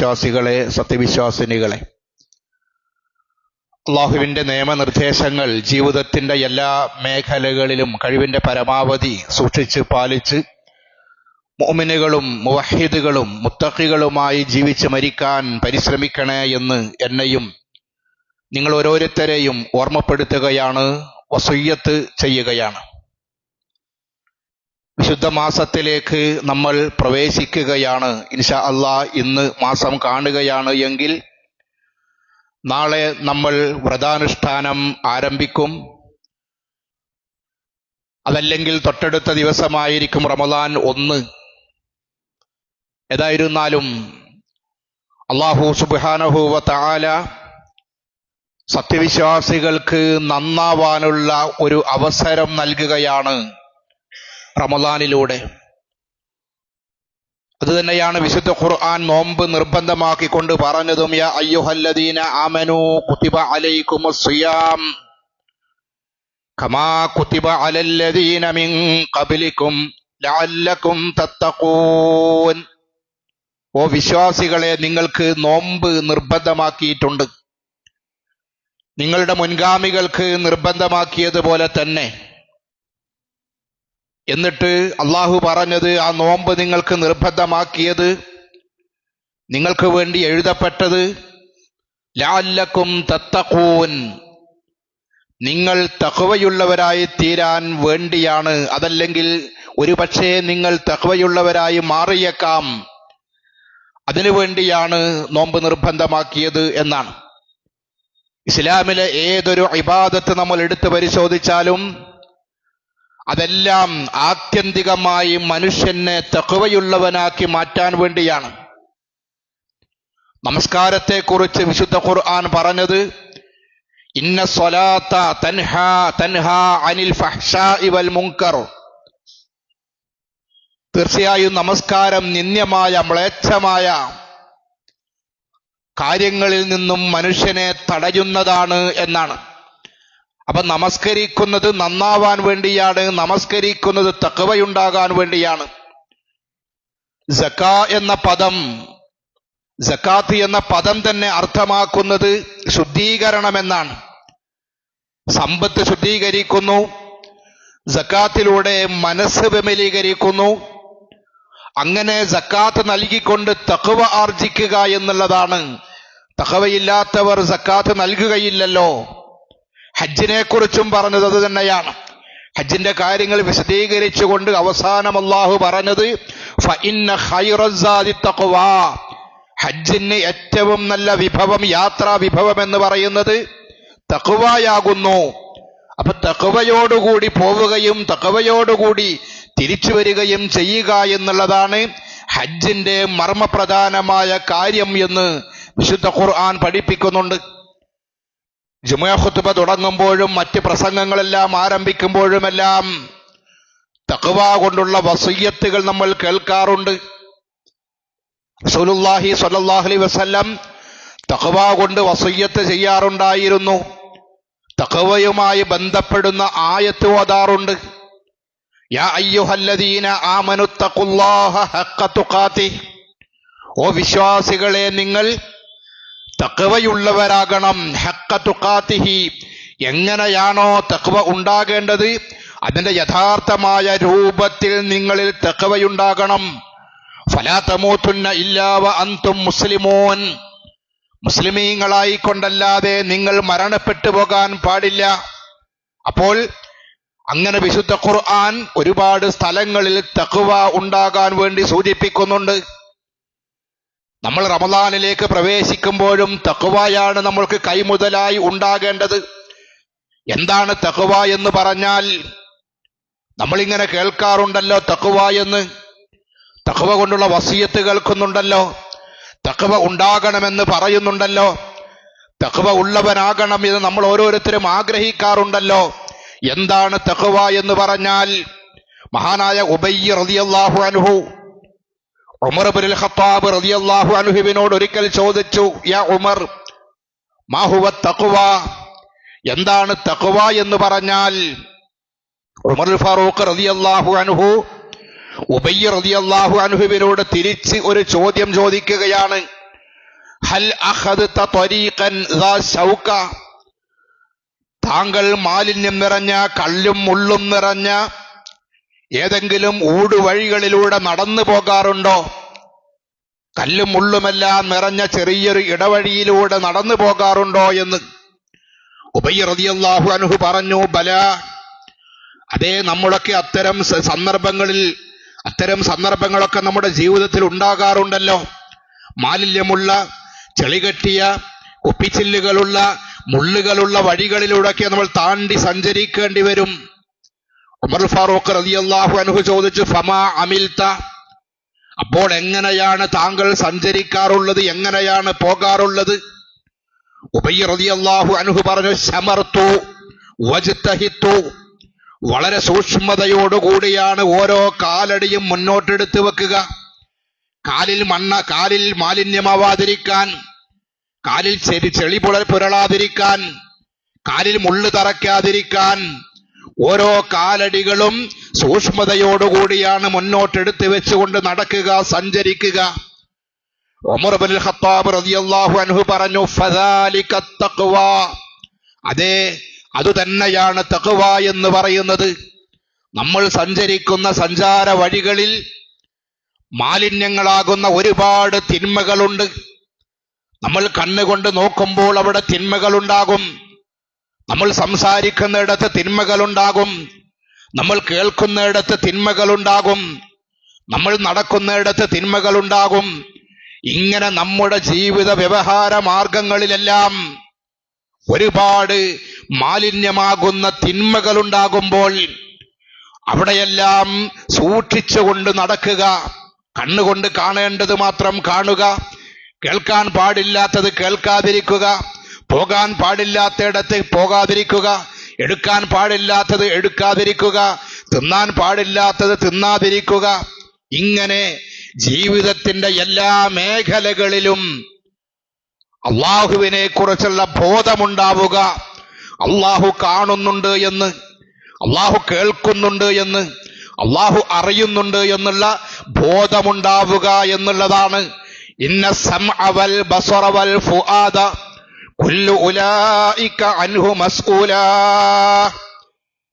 സത്യവിശ്വാസികളെ, സത്യവിശ്വാസിനികളെ, അള്ളാഹുവിൻ്റെ നിയമനിർദ്ദേശങ്ങൾ ജീവിതത്തിൻ്റെ എല്ലാ മേഖലകളിലും കഴിവിൻ്റെ പരമാവധി സൂക്ഷിച്ച് പാലിച്ച് മുഅ്മിനുകളും മുവഹ്ഹിദുകളും മുത്തഖികളുമായി ജീവിച്ച് മരിക്കാൻ പരിശ്രമിക്കണേ എന്ന് എന്നെയും നിങ്ങൾ ഓരോരുത്തരെയും ഓർമ്മപ്പെടുത്തുകയാണ്, വസിയ്യത്ത് ചെയ്യുകയാണ്. വിശുദ്ധ മാസത്തിലേക്ക് നമ്മൾ പ്രവേശിക്കുകയാണ്. ഇൻഷാ അല്ലാഹ് ഇന്ന് മാസം കാണുകയാണ് എങ്കിൽ നാളെ നമ്മൾ വ്രതാനുഷ്ഠാനം ആരംഭിക്കും. അതല്ലെങ്കിൽ തൊട്ടടുത്ത ദിവസമായിരിക്കും റമദാൻ 1. ഏതായിരുന്നാലും അല്ലാഹു സുബ്ഹാനഹു വ തആല സത്യവിശ്വാസികൾക്ക് നന്നാവാനുള്ള ഒരു അവസരം നൽകുകയാണ് റമദാനിലൂടെ. അതുതന്നെയാണ് വിശുദ്ധ ഖുർആൻ നോമ്പ് നിർബന്ധമാക്കിക്കൊണ്ട് പറഞ്ഞതും, യാ അയ്യുഹല്ലദീന ആമനൂ കുതിബ അലൈക്കുമുസ് സിയാം കമാ കുതിബ അലല്ലദീന മിൻ ഖബ്ലിക്കും ലഅല്ലക്കും തത്തഖൂൻ. ഓ വിശ്വാസികളെ, നിങ്ങൾക്ക് നോമ്പ് നിർബന്ധമാക്കിയിട്ടുണ്ട്, നിങ്ങളുടെ മുൻഗാമികൾക്ക് നിർബന്ധമാക്കിയതുപോലെ തന്നെ. എന്നിട്ട് അള്ളാഹു പറഞ്ഞത്, ആ നോമ്പ് നിങ്ങൾക്ക് നിർബന്ധമാക്കിയത്, നിങ്ങൾക്ക് വേണ്ടി എഴുതപ്പെട്ടത് ലഅല്ലക്കും തത്തഖൂൻ, നിങ്ങൾ തഖ്വയുള്ളവരായി തീരാൻ വേണ്ടിയാണ്. അതല്ലെങ്കിൽ ഒരു പക്ഷേ നിങ്ങൾ തഖ്വയുള്ളവരായി മാറിയേക്കാം, അതിനുവേണ്ടിയാണ് നോമ്പ് നിർബന്ധമാക്കിയത് എന്നാണ്. ഇസ്ലാമിലെ ഏതൊരു ഇബാദത്ത് നമ്മൾ എടുത്തു പരിശോധിച്ചാലും അതെല്ലാം ആത്യന്തികമായി മനുഷ്യനെ തഖ്വയുള്ളവനാക്കി മാറ്റാൻ വേണ്ടിയാണ്. നമസ്കാരത്തെക്കുറിച്ച് വിശുദ്ധ ഖുർആൻ പറഞ്ഞത്, ഇന്ന സ്വലാത്ത തൻഹാ അനിൽ ഫഹ്ശാഇ വൽ മുൻകർ. തീർച്ചയായും നമസ്കാരം നിന്ദ്യമായ മ്ലേച്ഛമായ കാര്യങ്ങളിൽ നിന്നും മനുഷ്യനെ തടയുന്നതാണ് എന്നാണ്. അപ്പൊ നമസ്കരിക്കുന്നത് നന്നാവാൻ വേണ്ടിയാണ്, നമസ്കരിക്കുന്നത് തഖ്വയുണ്ടാകാൻ വേണ്ടിയാണ്. സക്കാത്ത് എന്ന പദം തന്നെ അർത്ഥമാക്കുന്നത് ശുദ്ധീകരണം എന്നാണ്. സമ്പത്ത് ശുദ്ധീകരിക്കുന്നു, സക്കാത്തിലൂടെ മനസ്സ് വിമലീകരിക്കുന്നു. അങ്ങനെ സക്കാത്ത് നൽകിക്കൊണ്ട് തഖ്വ ആർജിക്കുക എന്നുള്ളതാണ്. തഖ്വയില്ലാത്തവർ സക്കാത്ത് നൽകുകയില്ലല്ലോ. ഹജ്ജിനെ കുറിച്ചും പറഞ്ഞത് അത് തന്നെയാണ്. ഹജ്ജിന്റെ കാര്യങ്ങൾ വിശദീകരിച്ചുകൊണ്ട് അവസാനം അല്ലാഹു പറഞ്ഞത്, ഫഇന്ന ഖൈറസ്സാദി തഖ്വാ. ഹജ്ജിന് ഏറ്റവും നല്ല വിഭവം, യാത്രാ വിഭവം എന്ന് പറയുന്നത് തഖ്വയാകുന്നു. അപ്പൊ തഖ്വയോടുകൂടി പോവുകയും തഖ്വയോടുകൂടി തിരിച്ചു വരികയും ചെയ്യുക എന്നുള്ളതാണ് ഹജ്ജിന്റെ മർമ്മപ്രധാനമായ കാര്യം എന്ന് വിശുദ്ധ ഖുർആൻ പഠിപ്പിക്കുന്നുണ്ട്. ജുമുഅ ഖുത്ബ തുടങ്ങുമ്പോഴും മറ്റ് പ്രസംഗങ്ങളെല്ലാം ആരംഭിക്കുമ്പോഴുമെല്ലാം തഖ്വ കൊണ്ടുള്ള വസിയ്യത്തുകൾ നമ്മൾ കേൾക്കാറുണ്ട്. റസൂലുള്ളാഹി സ്വല്ലല്ലാഹു അലൈഹി വസല്ലം തഖ്വ കൊണ്ട് വസിയ്യത്ത് ചെയ്യാറുണ്ടായിരുന്നു. തഖ്വയുമായി ബന്ധപ്പെടുന്ന ആയത്ത് ഓതാറുണ്ട്. യാ അയ്യുഹല്ലദീന ആമനുത്തഖുല്ലാഹ ഹഖ്ക തുഖാതിഹ്. ഓ വിശ്വാസികളെ, നിങ്ങൾ തഖ്വയുള്ളവരാകണം. ഹഖ്ക തുഖാതിഹി, എങ്ങനെയാണോ തഖ്വ ഉണ്ടാകേണ്ടത് അതിന്റെ യഥാർത്ഥമായ രൂപത്തിൽ നിങ്ങളിൽ തഖ്വയുണ്ടാകണം. ഫലാ തമൂതുന്ന ഇല്ലാ വ അൻതും മുസ്ലിമൂൻ. മുസ്ലിമീങ്ങളായിക്കൊണ്ടല്ലാതെ നിങ്ങൾ മരണപ്പെട്ടു പോകാൻ പാടില്ല. അപ്പോൾ അങ്ങനെ വിശുദ്ധ ഖുർആൻ ഒരുപാട് സ്ഥലങ്ങളിൽ തഖ്വ ഉണ്ടാകാൻ വേണ്ടി സൂചിപ്പിക്കുന്നുണ്ട്. നമ്മൾ റമദാനിലേക്ക് പ്രവേശിക്കുമ്പോഴും തഖ്വയാണ് നമ്മൾക്ക് കൈമുതലായി ഉണ്ടാകേണ്ടത്. എന്താണ് തഖ്വ എന്ന് പറഞ്ഞാൽ, നമ്മളിങ്ങനെ കേൾക്കാറുണ്ടല്ലോ തഖ്വ എന്ന്. തഖ്വ കൊണ്ടുള്ള വസിയത്ത് കേൾക്കുന്നുണ്ടല്ലോ, തഖ്വ ഉണ്ടാകണമെന്ന് പറയുന്നുണ്ടല്ലോ, തഖ്വ ഉള്ളവനാകണം എന്ന് നമ്മൾ ഓരോരുത്തരും ആഗ്രഹിക്കാറുണ്ടല്ലോ. എന്താണ് തഖ്വ എന്ന് പറഞ്ഞാൽ, മഹാനായ ഉബയ്യ് റളിയല്ലാഹു അൻഹു ഉമർ ഇബ്നുൽ ഖത്താബ് റളിയല്ലാഹു അൻഹുവിനോട് ഒരിക്കൽ ചോദിച്ചു, യാ ഉമർ, മാ ഹുവ തഖ്വ, എന്താണ് തഖ്വ എന്ന് പറഞ്ഞാൽ? ഉമർ ഫാറൂഖ് റളിയല്ലാഹു അൻഹു ഉബയ്യ് റളിയല്ലാഹു അൻഹുവിനോട് തിരിച്ച് ഒരു ചോദ്യം ചോദിക്കുകയാണ്. ഹൽ അഖദ്ത ത്വരീഖൻ ദാ ശൗക, താങ്കൾ മാലിന്യം നിറഞ്ഞ കല്ലും മുള്ളും നിറഞ്ഞ ഏതെങ്കിലും ഊടുവഴികളിലൂടെ നടന്നു പോകാറുണ്ടോ? കല്ലും മുള്ളുമെല്ലാം നിറഞ്ഞ ചെറിയൊരു ഇടവഴിയിലൂടെ നടന്നു പോകാറുണ്ടോ എന്ന് ഉബയ്യ് റളിയല്ലാഹു അൻഹു പറഞ്ഞു, ബല, അതേ, നമ്മളൊക്കെ അത്തരം സന്ദർഭങ്ങളൊക്കെ നമ്മുടെ ജീവിതത്തിൽ ഉണ്ടാകാറുണ്ടല്ലോ. മാലിന്യമുള്ള, ചെളികെട്ടിയ, കുപ്പിച്ചില്ലുകളുള്ള, മുള്ളുകളുള്ള വഴികളിലൂടെയൊക്കെ നമ്മൾ താണ്ടി സഞ്ചരിക്കേണ്ടി വരും. ഉമർ ഫാറൂഖ് റളിയല്ലാഹു അൻഹു ചോദിച്ചു, ഫമാ അമിൽത, അപ്പോൾ എങ്ങനെയാണ് താങ്കൾ സഞ്ചരിക്കാറുള്ളത്, എങ്ങനെയാണ് പോകാറുള്ളത്? ഉബയ്യ് റളിയല്ലാഹു അൻഹു പറഞ്ഞു, ശമർതു വജ്തഹിതു, വളരെ സൂക്ഷ്മതയോടുകൂടിയാണ് ഓരോ കാലടിയും മുന്നോട്ടെടുത്ത് വെക്കുക. കാലിൽ മാലിന്യമാവാതിരിക്കാൻ, കാലിൽ ചെളി പുരളാതിരിക്കാൻ, കാലിൽ മുള്ളു തറയ്ക്കാതിരിക്കാൻ ഓരോ കാലടികളും സൂക്ഷ്മതയോടുകൂടിയാണ് മുന്നോട്ടെടുത്ത് വെച്ചുകൊണ്ട് നടക്കുക, സഞ്ചരിക്കുക. ഉമർ ഇബ്നുൽ ഖത്താബ് റളിയല്ലാഹു അൻഹു പറഞ്ഞു, ഫദാലിക തഖ്വ, അതെ, അതുതന്നെയാണ് തഖ്വ എന്ന് പറയുന്നത്. നമ്മൾ സഞ്ചരിക്കുന്ന സഞ്ചാര വഴികളിൽ മാലിന്യങ്ങളാകുന്ന ഒരുപാട് തിന്മകളുണ്ട്. നമ്മൾ കണ്ണുകൊണ്ട് നോക്കുമ്പോൾ അവിടെ തിന്മകളുണ്ടാകും, നമ്മൾ സംസാരിക്കുന്നിടത്ത് തിന്മകളുണ്ടാകും, നമ്മൾ കേൾക്കുന്നിടത്ത് തിന്മകളുണ്ടാകും, നമ്മൾ നടക്കുന്നിടത്ത് തിന്മകളുണ്ടാകും. ഇങ്ങനെ നമ്മുടെ ജീവിത വ്യവഹാര മാർഗങ്ങളിലെല്ലാം ഒരുപാട് മാലിന്യമാകുന്ന തിന്മകളുണ്ടാകുമ്പോൾ അവിടെയെല്ലാം സൂക്ഷിച്ചുകൊണ്ട് നടക്കുക. കണ്ണുകൊണ്ട് കാണേണ്ടത് മാത്രം കാണുക, കേൾക്കാൻ പാടില്ലാത്തത് കേൾക്കാതിരിക്കുക, പോകാൻ പാടില്ലാത്തയിടത്ത് പോകാതിരിക്കുക, എടുക്കാൻ പാടില്ലാത്തത് എടുക്കാതിരിക്കുക, തിന്നാൻ പാടില്ലാത്തത് തിന്നാതിരിക്കുക. ഇങ്ങനെ ജീവിതത്തിന്റെ എല്ലാ മേഖലകളിലും അള്ളാഹുവിനെ കുറിച്ചുള്ള ബോധമുണ്ടാവുക. അള്ളാഹു കാണുന്നുണ്ട് എന്ന്, അള്ളാഹു കേൾക്കുന്നുണ്ട് എന്ന്, അള്ളാഹു അറിയുന്നുണ്ട് എന്നുള്ള ബോധമുണ്ടാവുക എന്നുള്ളതാണ്. ഇന്ന സമഅ വൽ ബസറ വൽ ഫുആദ കുല്ലു ഉലൈക അൻഹു മസ്ഊലാ,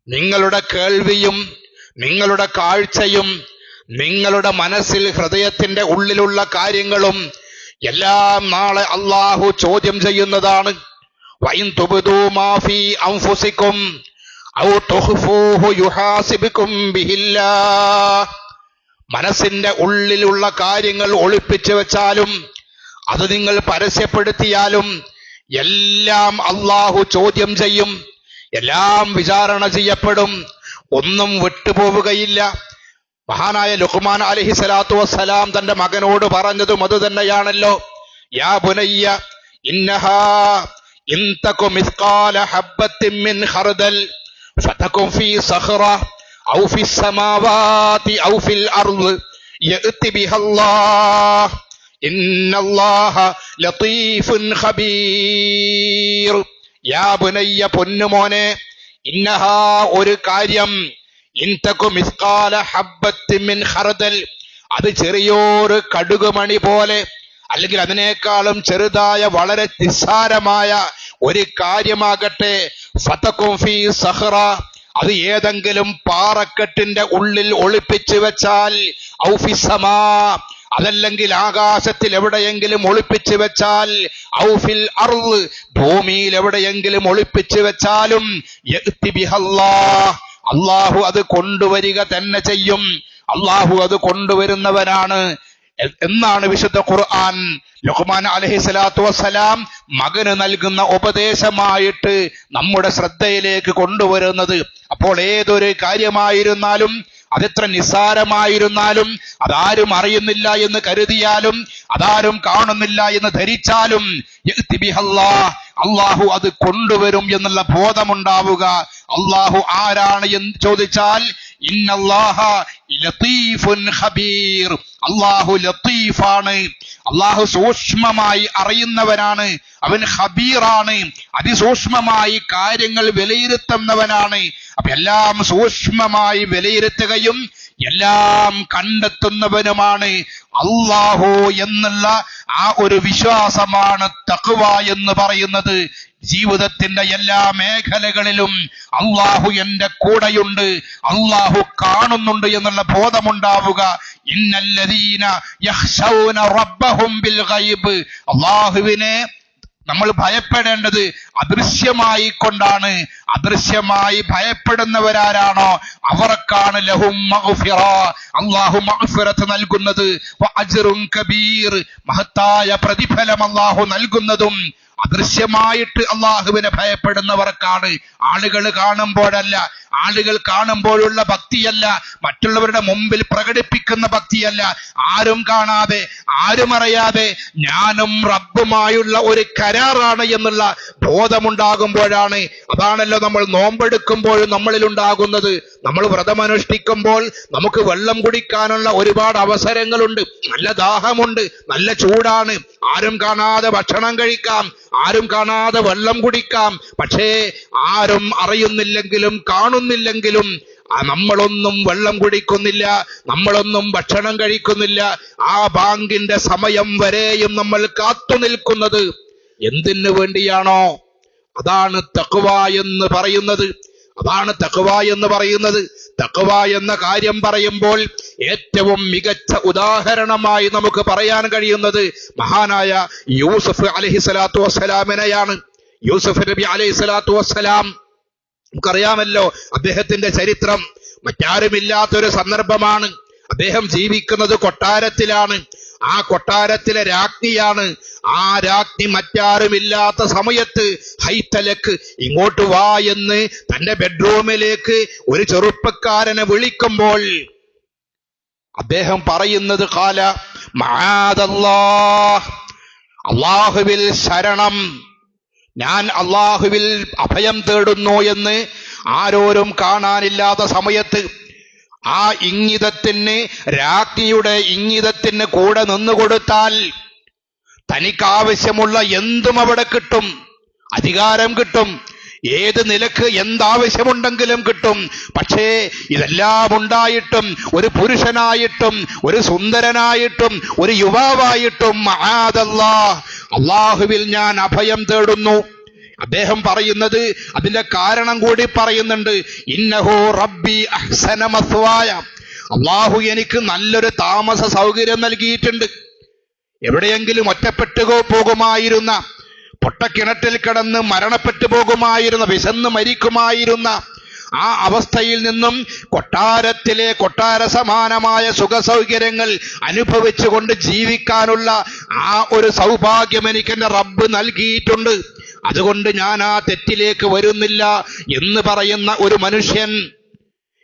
നിങ്ങളുടെ കേൾവിയും നിങ്ങളുടെ കാഴ്ചയും നിങ്ങളുടെ മനസ്സിൽ ഹൃദയത്തിന്റെ ഉള്ളിലുള്ള കാര്യങ്ങളും എല്ലാം നാളെ അള്ളാഹു ചോദ്യം ചെയ്യുന്നതാണ്. വഇൻ തുബ്ദൂ മാ ഫീ അൻഫുസികും ഔ തുഖ്ഫൂഹു യുഹാസിബുകും ബിഹില്ലാഹ്, മനസ്സിന്റെ ഉള്ളിലുള്ള കാര്യങ്ങൾ ഒളിപ്പിച്ചു വെച്ചാലും അത് നിങ്ങൾ പരസ്യപ്പെടുത്തിയാലും എല്ലാം അള്ളാഹു ചോദ്യം ചെയ്യും, എല്ലാം വിചാരണ ചെയ്യപ്പെടും, ഒന്നും വിട്ടുപോവുകയില്ല. മഹാനായ ലുഖ്മാൻ അലൈഹി സ്വലാത്തു വസ്സലാം തന്റെ മകനോട് പറഞ്ഞതും അത് തന്നെയാണല്ലോ. യാ ബുനയ്യ ഇന്നഹാ ഇൻ തകു മിസ്ഖാല ഹബ്ബത്തിൻ മിൻ ഖർദൽ ഫതകുൻ ഫീ സഖറ ഔ ഫിസ് സമാവാതി ഔ ഫിൽ അർദ് യഅതി ബിഹല്ലാഹ് ഇന്നല്ലാഹ ലതീഫുൻ ഖബീർ. യാ ബുനയ്യ, പൊന്നുമോനെ, ഇന്നഹാ, ഒരു കാര്യം, ഇൻ തകു മിസ്ഖാല ഹബ്ബത്തിൻ മിൻ ഖർദൽ, അത് ചെറിയൊരു കടുകുമണി പോലെ അല്ലെങ്കിൽ അതിനേക്കാളും ചെറുതായ വളരെ നിസ്സാരമായ ഒരു കാര്യമാകട്ടെ, ഫതകുൻ ഫീ സഖറ, അത് ഏതെങ്കിലും പാറക്കെട്ടിന്റെ ഉള്ളിൽ ഒളിപ്പിച്ചു വെച്ചാൽ, ഔ ഫിസ് സമാ, അതല്ലെങ്കിൽ ആകാശത്തിൽ എവിടെയെങ്കിലും ഒളിപ്പിച്ചു വെച്ചാൽ, ഔ ഫിൽ അർദ്, ഭൂമിയിൽ എവിടെയെങ്കിലും ഒളിപ്പിച്ചു വെച്ചാലും, യഅതി ബിഹല്ലാഹ്, അള്ളാഹു അത് കൊണ്ടുവരിക തന്നെ ചെയ്യും. അള്ളാഹു അത് കൊണ്ടുവരുന്നവനാണ് എന്നാണ് വിശുദ്ധ ഖുർആൻ ലുഖ്മാൻ അലൈഹി സ്വലാത്തു വസ്സലാം മകന് നൽകുന്ന ഉപദേശമായിട്ട് നമ്മുടെ ശ്രദ്ധയിലേക്ക് കൊണ്ടുവരുന്നത്. അപ്പോൾ ഏതൊരു കാര്യമായിരുന്നാലും, അതെത്ര നിസ്സാരമായിരുന്നാലും, അതാരും അറിയുന്നില്ല എന്ന് കരുതിയാലും, അതാരും കാണുന്നില്ല എന്ന് ധരിച്ചാലും, അള്ളാഹു അത് കൊണ്ടുവരും എന്നുള്ള ബോധമുണ്ടാവുക. അള്ളാഹു ആരാണ് എന്ന് ചോദിച്ചാൽ, ഇന്നല്ലാഹ ലതീഫുൻ ഖബീർ, അള്ളാഹു ലത്തീഫാണ്, അള്ളാഹു സൂക്ഷ്മമായി അറിയുന്നവനാണ്, അവൻ ഖബീറാണ്, അതിസൂക്ഷ്മമായി കാര്യങ്ങൾ വിലയിരുത്തുന്നവനാണ്. അപ്പൊ എല്ലാം സൂക്ഷ്മമായി വിലയിരുത്തുകയും എല്ലാം കണ്ടെത്തുന്നവനുമാണ് അല്ലാഹു എന്നുള്ള ആ ഒരു വിശ്വാസമാണ് തഖ്വ എന്ന് പറയുന്നത്. ജീവിതത്തിന്റെ എല്ലാ മേഖലകളിലും അല്ലാഹു എന്റെ കൂടെയുണ്ട്, അല്ലാഹു കാണുന്നുണ്ട് എന്നുള്ള ബോധമുണ്ടാവുക. ഇന്നല്ലദീന യഖ്ശൗന റബ്ബഹും ബിൽ ഗൈബ്, അല്ലാഹുവിനെ നമ്മൾ ഭയപ്പെടേണ്ടത് അദൃശ്യമായി കൊണ്ടാണ്. അദൃശ്യമായി ഭയപ്പെടുന്നവരാരാണോ അവർക്കാണ് ലഹും മഗ്ഫിറ, അല്ലാഹു മഗ്ഫിറത്ത് നൽകുന്നത്. വഅജ്റുൻ കബീർ, മഹത്തായ പ്രതിഫലം അല്ലാഹു നൽകുന്നതും അദൃശ്യമായിട്ട് അല്ലാഹുവിനെ ഭയപ്പെടുന്നവർക്കാണ്. ആളുകൾ കാണുമ്പോഴല്ല, ആളുകൾ കാണുമ്പോഴുള്ള ഭക്തിയല്ല, മറ്റുള്ളവരുടെ മുമ്പിൽ പ്രകടിപ്പിക്കുന്ന ഭക്തിയല്ല, ആരും കാണാതെ ആരും അറിയാതെ ഞാനും റബ്ബുമായുള്ള ഒരു കരാറാണ് എന്നുള്ള ബോധമുണ്ടാകുമ്പോഴാണ്. അതാണല്ലോ നമ്മൾ നോമ്പെടുക്കുമ്പോഴും നമ്മളിൽ ഉണ്ടാകുന്നത്. നമ്മൾ വ്രതമനുഷ്ഠിക്കുമ്പോൾ നമുക്ക് വെള്ളം കുടിക്കാനുള്ള ഒരുപാട് അവസരങ്ങളുണ്ട്, നല്ല ദാഹമുണ്ട്, നല്ല ചൂടാണ്, ആരും കാണാതെ ഭക്ഷണം കഴിക്കാം, ആരും കാണാതെ വെള്ളം കുടിക്കാം. പക്ഷേ ആരും അറിയുന്നില്ലെങ്കിലും കാണുന്നില്ലെങ്കിലും നമ്മളൊന്നും വെള്ളം കുടിക്കുന്നില്ല, നമ്മളൊന്നും ഭക്ഷണം കഴിക്കുന്നില്ല. ആ ബാങ്കിന്റെ സമയം വരെയും നമ്മൾ കാത്തു നിൽക്കുന്നത് എന്തിനു വേണ്ടിയാണോ? അതാണ് തഖ്വ എന്ന് പറയുന്നത്. അതാണ് തഖ്വ എന്ന് പറയുന്നത്. തഖ്വ എന്ന കാര്യം പറയുമ്പോൾ ഏറ്റവും മികച്ച ഉദാഹരണമായി നമുക്ക് പറയാൻ കഴിയുന്നത് മഹാനായ യൂസുഫ് അലൈഹിസ്സലാത്തു വസ്സലാമിനെയാണ്. യൂസുഫ് നബി അലൈഹിസ്സലാത്തു വസ്സലാം നമുക്കറിയാമല്ലോ അദ്ദേഹത്തിന്റെ ചരിത്രം. മറ്റാരുമില്ലാത്തൊരു സന്ദർഭമാണ്. അദ്ദേഹം ജീവിക്കുന്നത് കൊട്ടാരത്തിലാണ്. ആ കൊട്ടാരത്തിലെ രാജ്ഞിയാണ്. ആ രാജ്ഞി മറ്റാരുമില്ലാത്ത സമയത്ത് ഹൈത്തലക്ക് ഇങ്ങോട്ട് വാ എന്ന് തന്റെ ബെഡ്റൂമിലേക്ക് ഒരു ചെറുപ്പക്കാരനെ വിളിക്കുമ്പോൾ അദ്ദേഹം പറയുന്നത് ഖാല മആദല്ലാഹ്, അല്ലാഹുവിൽ ശരണം, ഞാൻ അല്ലാഹുവിൽ അഭയം തേടുന്നു എന്ന് ആരോരും കാണാനില്ലാത്ത സമയത്ത് ആ ഇംഗിതത്തിന്, രാജ്ഞിയുടെ ഇംഗിതത്തിന് കൂടെ നിന്നുകൊടുത്താൽ തനിക്കാവശ്യമുള്ള എന്തും അവിടെ കിട്ടും. അധികാരം കിട്ടും, ഏത് നിലക്ക് എന്താവശ്യമുണ്ടെങ്കിലും കിട്ടും. പക്ഷേ ഇതെല്ലാം ഉണ്ടായിട്ടും ഒരു പുരുഷനായിട്ടും ഒരു സുന്ദരനായിട്ടും ഒരു യുവാവായിട്ടും മആദല്ലാഹ്, അല്ലാഹുവിൽ ഞാൻ അഭയം തേടുന്നു. അദ്ദേഹം പറയുന്നത് അതിന്റെ കാരണം കൂടി പറയുന്നുണ്ട്. ഇന്നഹു റബ്ബി അഹ്സന മസ്വായ, അല്ലാഹു എനിക്ക് നല്ലൊരു താമസ സൗകര്യം നൽകിയിട്ടുണ്ട്. എവിടെയെങ്കിലും ഒറ്റപ്പെട്ടു പോകുമായിരുന്ന, പൊട്ടക്കിണറ്റിൽ കിടന്ന് മരണപ്പെട്ടു പോകുമായിരുന്ന, വിശന്ന് മരിക്കുമായിരുന്ന ആ അവസ്ഥയിൽ നിന്നും കൊട്ടാരത്തിലെ കൊട്ടാര സമാനമായ സുഖസൗകര്യങ്ങൾ അനുഭവിച്ചുകൊണ്ട് ജീവിക്കാനുള്ള ആ ഒരു സൗഭാഗ്യം എനിക്ക് എന്റെ റബ്ബ് നൽകിയിട്ടുണ്ട്. അതുകൊണ്ട് ഞാൻ ആ തെറ്റിലേക്ക് വരുന്നില്ല എന്ന് പറയുന്ന ഒരു മനുഷ്യൻ.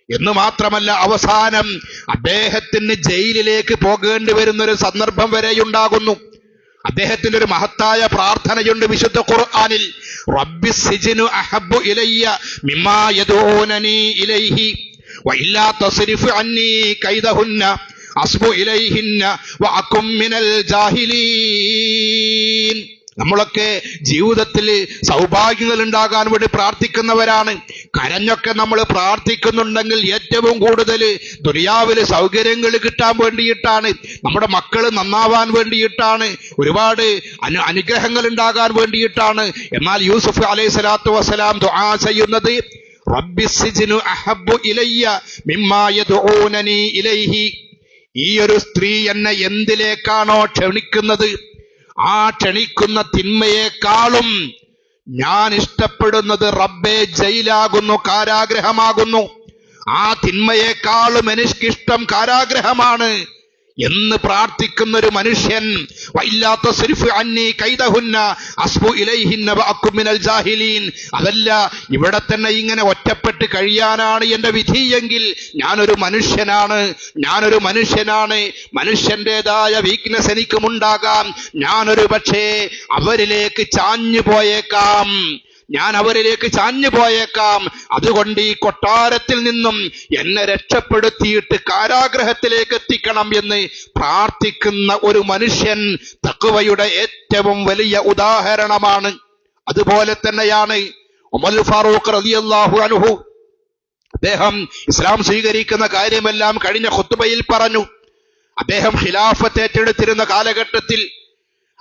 എന്ന് മാത്രമല്ല, അവസാനം അദ്ദേഹത്തിന് ജയിലിലേക്ക് പോകേണ്ടി വരുന്ന ഒരു സന്ദർഭം വരെയുണ്ടാകുന്നു. അദ്ദേഹത്തിന്റെ ഒരു മഹത്തായ പ്രാർത്ഥനയുണ്ട് വിശുദ്ധ ഖുർആനിൽ. റബ്ബിസ് സിജ്നു അഹബ്ബു ഇലയ്യ മിമ്മാ യദൂനനി ഇലൈഹി വഇല്ലാ തസ്രിഫ് അന്നി കൈദഹുന്ന അസ്ബു ഇലൈഹിന്ന വഅകും മിനൽ ജാഹിലീൻ. നമ്മളൊക്കെ ജീവിതത്തിൽ സൗഭാഗ്യങ്ങൾ ഉണ്ടാകാൻ വേണ്ടി പ്രാർത്ഥിക്കുന്നവരാണ്. കരഞ്ഞൊക്കെ നമ്മൾ പ്രാർത്ഥിക്കുന്നുണ്ടെങ്കിൽ ഏറ്റവും കൂടുതൽ ദുനിയാവിലെ സൗകര്യങ്ങൾ കിട്ടാൻ വേണ്ടിയിട്ടാണ്, നമ്മുടെ മക്കൾ നന്നാവാൻ വേണ്ടിയിട്ടാണ്, ഒരുപാട് അനുഗ്രഹങ്ങൾ ഉണ്ടാകാൻ വേണ്ടിയിട്ടാണ്. എന്നാൽ യൂസുഫ് അലൈഹിസ്സലാത്തു വസ്സലാം ദുആ ചെയ്യുന്നത് റബ്ബിസ് സിജ്നു അഹബ്ബു ഇലയ്യ മിമ്മാ യദഊനനി ഇലൈഹി. ഈ ഒരു സ്ത്രീ എന്നെ എന്തിലേക്കാണോ ക്ഷണിക്കുന്നത്, ആ ക്ഷണിക്കുന്ന തിന്മയെക്കാളും ഞാൻ ഇഷ്ടപ്പെടുന്നത് റബ്ബേ ജയിലാകുന്നു, കാരാഗ്രഹമാകുന്നു. ആ തിന്മയെക്കാളും എനിക്കിഷ്ടം കാരാഗ്രഹമാണ് എന്ന് പ്രാർത്ഥിക്കുന്ന ഒരു മനുഷ്യൻ, വഇല്ലാത്ത സിർഫ് അന്നി കൈദഹുന്ന അസ്ബു ഇലൈഹിന്ന വഅകും മിനൽ ജാഹിലീൻ, അതല്ല ഇവിടെ തന്നെ ഇങ്ങനെ ഒറ്റപ്പെട്ട് കഴിയാനാണ് എന്റെ വിധിയെങ്കിൽ ഞാനൊരു മനുഷ്യനാണ്, ഞാനൊരു മനുഷ്യനാണ്. മനുഷ്യന്റേതായ വീക്ക്നെസ് എനിക്കുമുണ്ടാകാം. ഞാനൊരു പക്ഷേ അവരിലേക്ക് ചാഞ്ഞു പോയേക്കാം, ഞാൻ അവരിലേക്ക് ചാഞ്ഞു പോയേക്കാം. അതുകൊണ്ട് ഈ കൊട്ടാരത്തിൽ നിന്നും എന്നെ രക്ഷപ്പെടുത്തിയിട്ട് കാരാഗ്രഹത്തിലേക്ക് എത്തിക്കണം എന്ന് പ്രാർത്ഥിക്കുന്ന ഒരു മനുഷ്യൻ തഖ്വയുടെ ഏറ്റവും വലിയ ഉദാഹരണമാണ്. അതുപോലെ തന്നെയാണ് ഉമർ ഫാറൂഖ് റളിയല്ലാഹു അൻഹു. അദ്ദേഹം ഇസ്ലാം സ്വീകരിക്കുന്ന കാര്യമെല്ലാം കഴിഞ്ഞ ഖുത്ബയിൽ പറഞ്ഞു. അദ്ദേഹം ഖിലാഫത്ത് ഏറ്റെടുത്തിരുന്ന കാലഘട്ടത്തിൽ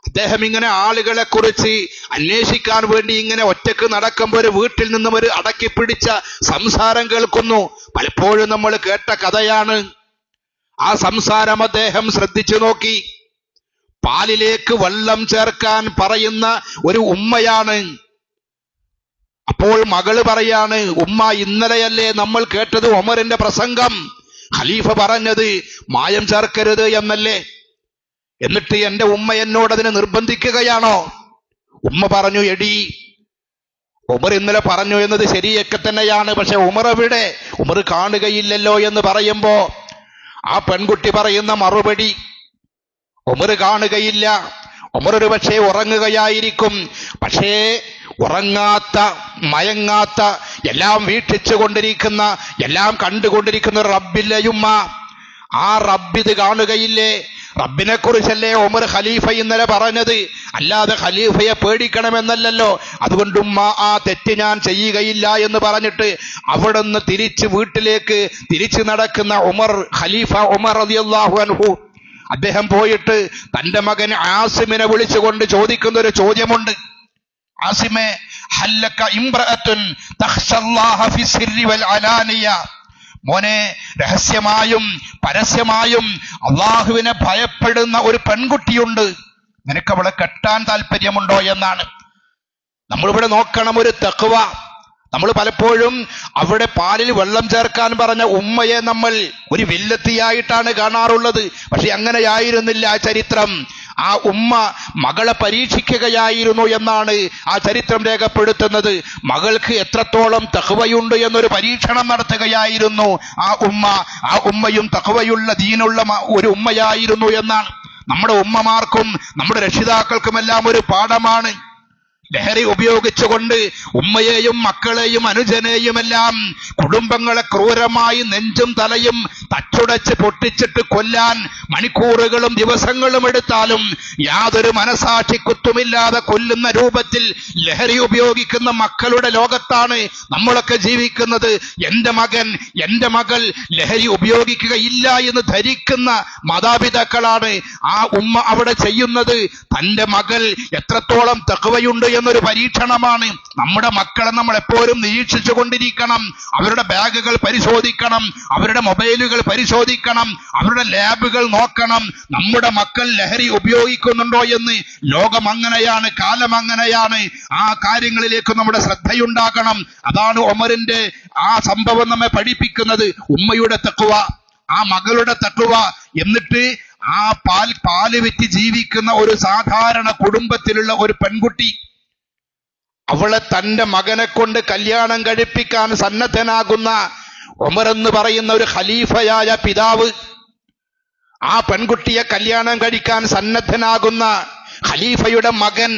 അദ്ദേഹം ഇങ്ങനെ ആളുകളെ കുറിച്ച് അന്വേഷിക്കാൻ വേണ്ടി ഇങ്ങനെ ഒറ്റക്ക് നടക്കുമ്പോൾ ഒരു വീട്ടിൽ നിന്നും ഒരു അടക്കി പിടിച്ച സംസാരം കേൾക്കുന്നു. പലപ്പോഴും നമ്മൾ കേട്ട കഥയാണ്. ആ സംസാരം അദ്ദേഹം ശ്രദ്ധിച്ചു നോക്കി. പാലിലേക്ക് വെള്ളം ചേർക്കാൻ പറയുന്ന ഒരു ഉമ്മയാണ്. അപ്പോൾ മകള് പറയാണ്, ഉമ്മ, ഇന്നലെയല്ലേ നമ്മൾ കേട്ടത് ഉമറിന്റെ പ്രസംഗം, ഖലീഫ പറഞ്ഞത് മായം ചേർക്കരുത് എന്നല്ലേ, എന്നിട്ട് എന്റെ ഉമ്മ എന്നോട് അതിനെ നിർബന്ധിക്കുകയാണോ? ഉമ്മ പറഞ്ഞു, എടി, ഉമർ ഇന്നലെ പറഞ്ഞു എന്നത് ശരിയൊക്കെ തന്നെയാണ്, പക്ഷെ ഉമർ എവിടെ? ഉമർ കാണുകയില്ലല്ലോ എന്ന് പറയുമ്പോ ആ പെൺകുട്ടി പറയുന്ന മറുപടി, ഉമർ കാണുകയില്ല, ഉമർ ഒരു പക്ഷേ ഉറങ്ങുകയായിരിക്കും. പക്ഷേ ഉറങ്ങാത്ത, മയങ്ങാത്ത, എല്ലാം വീക്ഷിച്ചു കൊണ്ടിരിക്കുന്ന, എല്ലാം കണ്ടുകൊണ്ടിരിക്കുന്ന ഒരു റബ്ബില്ലയുമ്മ, ആ റബ്ബിത് കാണുകയില്ലേ? റബ്ബിനെ കുറിച്ചല്ലേ ഉമർ ഖലീഫ ഇന്നലെ പറഞ്ഞത്, അല്ലാതെ ഖലീഫയെ പേടിക്കണമെന്നല്ലല്ലോ. അതുകൊണ്ട് ഉമ്മ, ആ തെറ്റ് ഞാൻ ചെയ്യുകയില്ല എന്ന് പറഞ്ഞിട്ട് അവിടുന്ന് തിരിച്ച് വീട്ടിലേക്ക് തിരിച്ചു നടക്കുന്ന ഉമർ, ഖലീഫ ഉമർ റളിയല്ലാഹു അൻഹു, അദ്ദേഹം പോയിട്ട് തന്റെ മകൻ ആസിമിനെ വിളിച്ചുകൊണ്ട് ചോദിക്കുന്ന ഒരു ചോദ്യമുണ്ട്. ആസിമേ, ഹല്ലക ഇംറഅത്തുൻ തഖ്ശല്ലാഹ ഫിസ്സിർരി വൽ അലാനിയ, മോനെ, രഹസ്യമായും പരസ്യമായും അള്ളാഹുവിനെ ഭയപ്പെടുന്ന ഒരു പെൺകുട്ടിയുണ്ട്, നിനക്ക് അവളെ കെട്ടാൻ താല്പര്യമുണ്ടോ എന്നാണ്. നമ്മളിവിടെ നോക്കണം ഒരു തഖ്വ. നമ്മൾ പലപ്പോഴും അവിടെ പാലിൽ വെള്ളം ചേർക്കാൻ പറഞ്ഞ ഉമ്മയെ നമ്മൾ ഒരു വില്ലത്തിയായിട്ടാണ് കാണാറുള്ളത്. പക്ഷെ അങ്ങനെയായിരുന്നില്ല ആ ചരിത്രം. ആ ഉമ്മ മകളെ പരീക്ഷിക്കുകയായിരുന്നു എന്നാണ് ആ ചരിത്രം രേഖപ്പെടുത്തുന്നത്. മകൾക്ക് എത്രത്തോളം തഖ്വയുണ്ട് എന്നൊരു പരീക്ഷണം നടത്തുകയായിരുന്നു ആ ഉമ്മ. ആ ഉമ്മയും തഖ്വയുള്ള ദീനുള്ള ഒരു ഉമ്മയായിരുന്നു എന്നാണ്. നമ്മുടെ ഉമ്മമാർക്കും നമ്മുടെ രക്ഷിതാക്കൾക്കുമെല്ലാം ഒരു പാഠമാണ്. ലഹരി ഉപയോഗിച്ചുകൊണ്ട് ഉമ്മയെയും മക്കളെയും അനുജനെയുമെല്ലാം, കുടുംബങ്ങളെ ക്രൂരമായി നെഞ്ചും തലയും തച്ചുടച്ച് പൊട്ടിച്ചിട്ട് കൊല്ലാൻ മണിക്കൂറുകളും ദിവസങ്ങളും എടുത്താലും യാതൊരു മനസാക്ഷിക്കുത്തുമില്ലാതെ കൊല്ലുന്ന രൂപത്തിൽ ലഹരി ഉപയോഗിക്കുന്ന മക്കളുടെ ലോകത്താണ് നമ്മളൊക്കെ ജീവിക്കുന്നത്. എന്റെ മകൻ, എന്റെ മകൾ ലഹരി ഉപയോഗിക്കുകയില്ല എന്ന് ധരിക്കുന്ന മാതാപിതാക്കളാണ്. ആ ഉമ്മ അവിടെ ചെയ്യുന്നത് തന്റെ മകൾ എത്രത്തോളം തഖ്വയുണ്ട് എന്നൊരു പരീക്ഷണമാണ്. നമ്മുടെ മക്കളെ നമ്മൾ എപ്പോഴും നിരീക്ഷിച്ചു കൊണ്ടിരിക്കണം. അവരുടെ ബാഗുകൾ പരിശോധിക്കണം, അവരുടെ മൊബൈലുകൾ പരിശോധിക്കണം, അവരുടെ ലാബുകൾ നോക്കണം. നമ്മുടെ മക്കൾ ലഹരി ഉപയോഗിക്കുന്നുണ്ടോ എന്ന്. ലോകം അങ്ങനെയാണ്, കാലം അങ്ങനെയാണ്. ആ കാര്യങ്ങളിലേക്ക് നമ്മുടെ ശ്രദ്ധയുണ്ടാകണം. അതാണ് ഉമറിന്റെ ആ സംഭവം നമ്മെ പഠിപ്പിക്കുന്നത്. ഉമ്മയുടെ തഖ്വ, ആ മകളുടെ തഖ്വ. എന്നിട്ട് ആ പാല് വിറ്റ് ജീവിക്കുന്ന ഒരു സാധാരണ കുടുംബത്തിലുള്ള ഒരു പെൺകുട്ടി, അവളെ തന്റെ മകനെ കൊണ്ട് കല്യാണം കഴിപ്പിക്കാൻ സന്നദ്ധനാകുന്ന ഉമർ എന്ന് പറയുന്ന ഒരു ഖലീഫയായ പിതാവ്, ആ പെൺകുട്ടിയെ കല്യാണം കഴിക്കാൻ സന്നദ്ധനാകുന്ന ഖലീഫയുടെ മകൻ,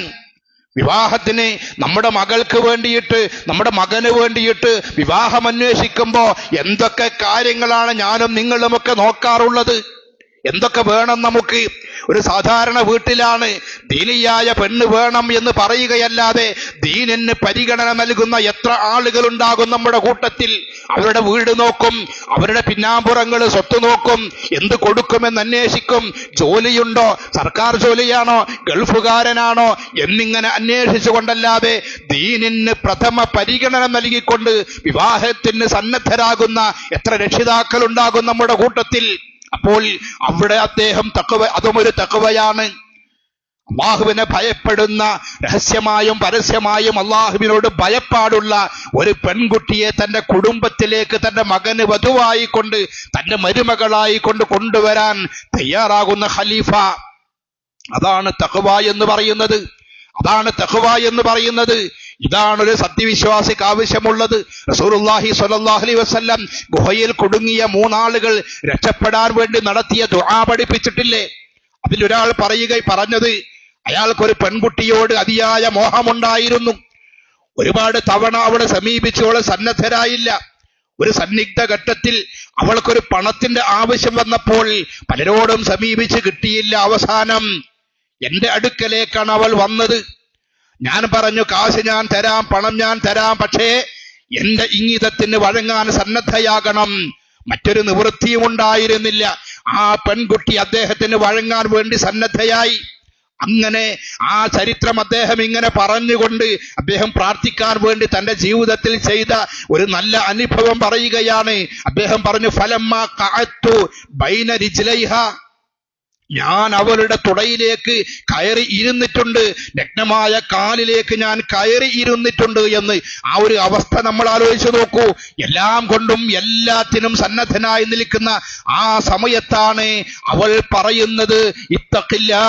വിവാഹത്തിന് നമ്മുടെ മകൾക്ക് വേണ്ടിയിട്ട്, നമ്മുടെ മകന് വേണ്ടിയിട്ട് വിവാഹം അന്വേഷിക്കുമ്പോ എന്തൊക്കെ കാര്യങ്ങളാണ് ഞാനും നിങ്ങളുമൊക്കെ നോക്കാറുള്ളത്. എന്തൊക്കെ വേണം നമുക്ക്? ഒരു സാധാരണ വീട്ടിലാണ് ദീനിയായ പെണ്ണ് വേണം എന്ന് പറയുകയല്ലാതെ ദീനിന് പരിഗണന നൽകുന്ന എത്ര ആളുകൾ ഉണ്ടാകും നമ്മുടെ കൂട്ടത്തിൽ. അവരുടെ വീട് നോക്കും, അവരുടെ പിന്നാമ്പുറങ്ങൾ, സ്വത്ത് നോക്കും, എന്ത് കൊടുക്കുമെന്ന് അന്വേഷിക്കും, ജോലിയുണ്ടോ, സർക്കാർ ജോലിയാണോ, ഗൾഫുകാരനാണോ എന്നിങ്ങനെ അന്വേഷിച്ചുകൊണ്ടല്ലാതെ ദീനിന് പ്രഥമ പരിഗണന നൽകിക്കൊണ്ട് വിവാഹത്തിന് സന്നദ്ധരാകുന്ന എത്ര രക്ഷിതാക്കൾ ഉണ്ടാകും നമ്മുടെ കൂട്ടത്തിൽ. അപ്പോൾ അവിടെ അദ്ദേഹം തഖ്വ, അതും ഒരു തഖ്വയാണ്. അള്ളാഹുവിനെ ഭയപ്പെടുന്ന, രഹസ്യമായും പരസ്യമായും അള്ളാഹുവിനോട് ഭയപ്പാടുള്ള ഒരു പെൺകുട്ടിയെ തന്റെ കുടുംബത്തിലേക്ക് തന്റെ മകന് വധുവായി കൊണ്ട്, തന്റെ മരുമകളായി കൊണ്ട് കൊണ്ടുവരാൻ തയ്യാറാകുന്ന ഖലീഫ. അതാണ് തഖ്വ എന്ന് പറയുന്നത്. അതാണ് തഖ്വ എന്ന് പറയുന്നത്. ഇതാണ് ഒരു സത്യവിശ്വാസിക്ക് ആവശ്യമുള്ളത്. റസൂലുള്ളാഹി സ്വല്ലല്ലാഹു അലൈഹി വസല്ലം ഗുഹയിൽ കുടുങ്ങിയ 3 ആളുകൾ രക്ഷപ്പെടാൻ വേണ്ടി നടത്തിയ ദുആ പഠിപ്പിച്ചിട്ടില്ലേ? അതിലൊരാൾ പറഞ്ഞത്, അയാൾക്കൊരു പെൺകുട്ടിയോട് അതിയായ മോഹമുണ്ടായിരുന്നു. ഒരുപാട് തവണ അവളെ സമീപിച്ചോളെ സന്നദ്ധരായില്ല. ഒരു സന്നിഗ്ധ ഘട്ടത്തിൽ അവൾക്കൊരു പണത്തിന്റെ ആവശ്യം വന്നപ്പോൾ പലരോടും സമീപിച്ച് കിട്ടിയില്ല. അവസാനം എന്റെ അടുക്കലേക്കാണ് അവൾ വന്നത്. ഞാൻ പറഞ്ഞു, കാശ് ഞാൻ തരാം, പണം ഞാൻ തരാം, പക്ഷേ എന്റെ ഇംഗിതത്തിന് വഴങ്ങാൻ സന്നദ്ധയാകണം. മറ്റൊരു നിവൃത്തിയും ഉണ്ടായിരുന്നില്ല. ആ പെൺകുട്ടി അദ്ദേഹത്തിന് വഴങ്ങാൻ വേണ്ടി സന്നദ്ധയായി. അങ്ങനെ ആ ചരിത്രം അദ്ദേഹം ഇങ്ങനെ പറഞ്ഞുകൊണ്ട് അദ്ദേഹം പ്രാർത്ഥിക്കാൻ വേണ്ടി തന്റെ ജീവിതത്തിൽ ചെയ്ത ഒരു നല്ല അനുഭവം പറയുകയാണ്. അദ്ദേഹം പറഞ്ഞു, ഫലമ്മ ഖഅത്തു ബൈന റിജ്ലൈഹ, ഞാൻ അവളുടെ തുടയിലേക്ക് കയറി ഇരുന്നിട്ടുണ്ട്, നഗ്നമായ കാലിലേക്ക് ഞാൻ കയറി ഇരുന്നിട്ടുണ്ട് എന്ന്. ആ ഒരു അവസ്ഥ നമ്മൾ ആലോചിച്ച് നോക്കൂ. എല്ലാം കൊണ്ടും എല്ലാത്തിനും സന്നദ്ധനായി നിൽക്കുന്ന ആ സമയത്താണ് അവൾ പറയുന്നത്, ഇത്തഖില്ലാ